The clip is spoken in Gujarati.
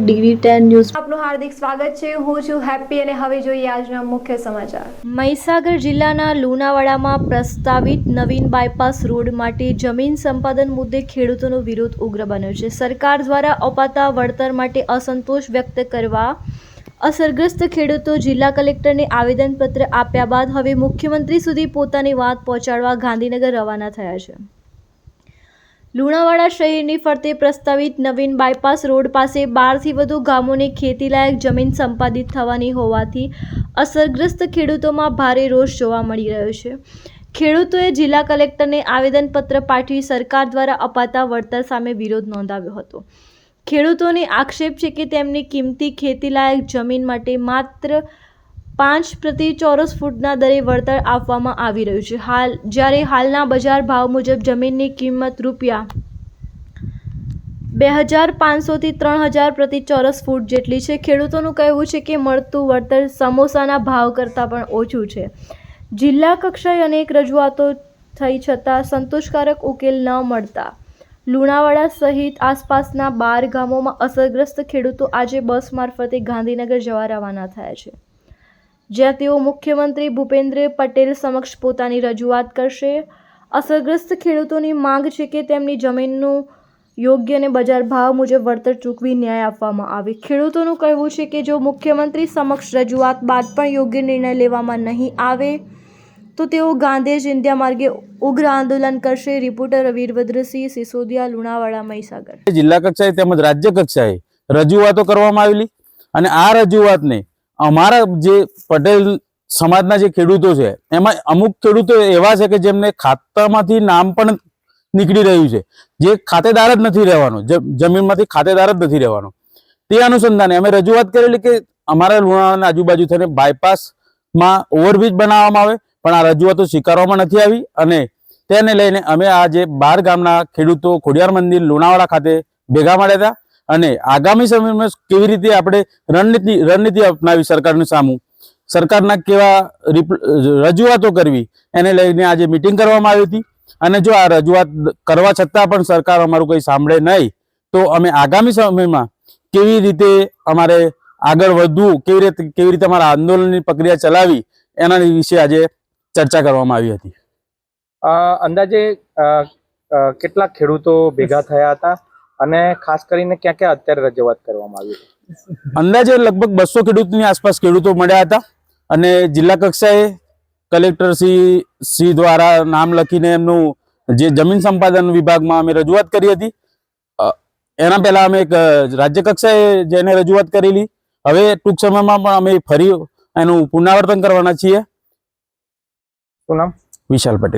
DD10 ન્યૂઝ આપનું હાર્દિક સ્વાગત છે। હું છું હેપી અને હવે જોઈએ આજના મુખ્ય સમાચાર। મહીસાગર જિલ્લાના લુણાવાડામાં પ્રસ્તાવિત નવીન બાયપાસ રોડ માટે જમીન સંપાદન મુદ્દે ખેડૂતોનો વિરોધ ઉગ્ર બન્યો છે। સરકાર દ્વારા અપાતા વળતર માટે અસંતોષ વ્યક્ત કરવા અસરગ્રસ્ત ખેડૂતો જિલ્લા કલેક્ટરને આવેદનપત્ર આપ્યા બાદ હવે મુખ્યમંત્રી સુધી પોતાની વાત પહોંચાડવા ગાંધીનગર રવાના થયા છે। લુણાવાડા શહેરની ફરતે પ્રસ્તાવિત નવીન બાયપાસ રોડ પાસે 12થી વધુ ગામોની ખેતીલાયક જમીન સંપાદિત થવાની હોવાથી અસરગ્રસ્ત ખેડૂતોમાં ભારે રોષ જોવા મળી રહ્યો છે। ખેડૂતોએ જિલ્લા કલેક્ટરને આવેદનપત્ર પાઠવી સરકાર દ્વારા અપાતા વળતર સામે વિરોધ નોંધાવ્યો હતો। ખેડૂતોને આક્ષેપ છે કે તેમની કિંમતી ખેતીલાયક જમીન માટે માત્ર 5 પ્રતિ ચોરસ ફૂટના દરે વળતર આપવામાં આવી રહ્યું છે। જ્યારે હાલના બજાર ભાવ મુજબ જમીનની કિંમત ₹2500 થી 3000 પ્રતિ ચોરસ ફૂટ જેટલી છે। ખેડૂતોનું કહેવું છે કે મળતું વળતર સમોસાના ભાવ કરતાં પણ ઓછું છે। જિલ્લા કક્ષાએ અનેક રજૂઆતો થઈ છતાં સંતોષકારક ઉકેલ ન મળતા લુણાવાડા સહિત આસપાસના 12 ગામોમાં અસરગ્રસ્ત ખેડૂતો આજે બસ મારફતે ગાંધીનગર જવા રવાના થયા છે, જ્યાં તેઓ મુખ્યમંત્રી ભૂપેન્દ્ર પટેલ સમક્ષ પોતાની રજૂઆત કરશે। અસરગ્રસ્ત ખેડૂતોની માંગ છે કે તેમની જમીનનું યોગ્ય અને બજાર ભાવ મુજબ વળતર ચૂકવી ન્યાય આપવામાં આવે। ખેડૂતોનું કહેવું છે કે જો મુખ્યમંત્રી સમક્ષ રજૂઆત બાદ પણ યોગ્ય નિર્ણય લેવામાં નહીં આવે તો તેઓ ગાંધીજ ઇન્ડિયા માર્ગે ઉગ્ર આંદોલન કરશે। રિપોર્ટર વીરભદ્રસિંહ સિસોદિયા, લુણાવાડા, મહીસાગર। જિલ્લા કક્ષાએ તેમજ રાજ્ય કક્ષાએ રજૂઆતો કરવામાં આવેલી અને આ રજૂઆતને અમારા જે પટેલ સમાજના જે ખેડૂતો છે એમાં અમુક ખેડૂતો એવા છે કે જેમને ખાતામાંથી નામ પણ નીકળી રહ્યું છે, જે ખાતેદાર જ નથી રહેવાનો, જમીનમાંથી ખાતેદાર જ નથી રહેવાનો। તે અનુસંધાને અમે રજૂઆત કરેલી કે અમારા લુણાવાડાના આજુબાજુ થઈને બાયપાસમાં ઓવરબ્રિજ બનાવવામાં આવે, પણ આ રજૂઆતો સ્વીકારવામાં નથી આવી અને તેને લઈને અમે આ જે 12 ગામના ખેડૂતો ખોડિયાર મંદિર લુણાવાડા ખાતે ભેગા મળ્યા હતા અને આગામી સમયમાં કેવી રીતે આપણે રણનીતિ અપનાવી સરકારની સામે, સરકારના કેવા રજૂઆતો કરવી એને લઈને આજે મીટિંગ કરવામાં આવી હતી અને જો આ રજૂઆત કરવા છતાં પણ સરકાર અમારું કંઈ સાંભળે નહીં તો અમે આગામી સમયમાં કેવી રીતે અમારે આગળ વધવું, કેવી રીતે અમારા આંદોલનની પ્રક્રિયા ચલાવી એના વિશે આજે ચર્ચા કરવામાં આવી હતી। અંદાજે કેટલા ખેડૂતો ભેગા થયા હતા અને ખાસ કરીને ક્યાં ક્યાં અત્યારે રજૂઆત કરવામાં આવી? અંદાજે લગભગ 200 ખેડૂતની આસપાસ ખેડૂતો મળ્યા હતા અને જિલ્લા કક્ષાએ કલેક્ટર શ્રી દ્વારા નામ લખીને એમનું જે જમીન સંપાદન વિભાગમાં અમે રજૂઆત કરી હતી। એના પહેલા અમે એક રાજ્ય કક્ષાએ જઈને રજૂઆત કરેલી। હવે ટૂંક સમયમાં પણ અમે ફરી એનું પુનરાવર્તન કરવાના છીએ। શું નામ? વિશાલ પટેલ।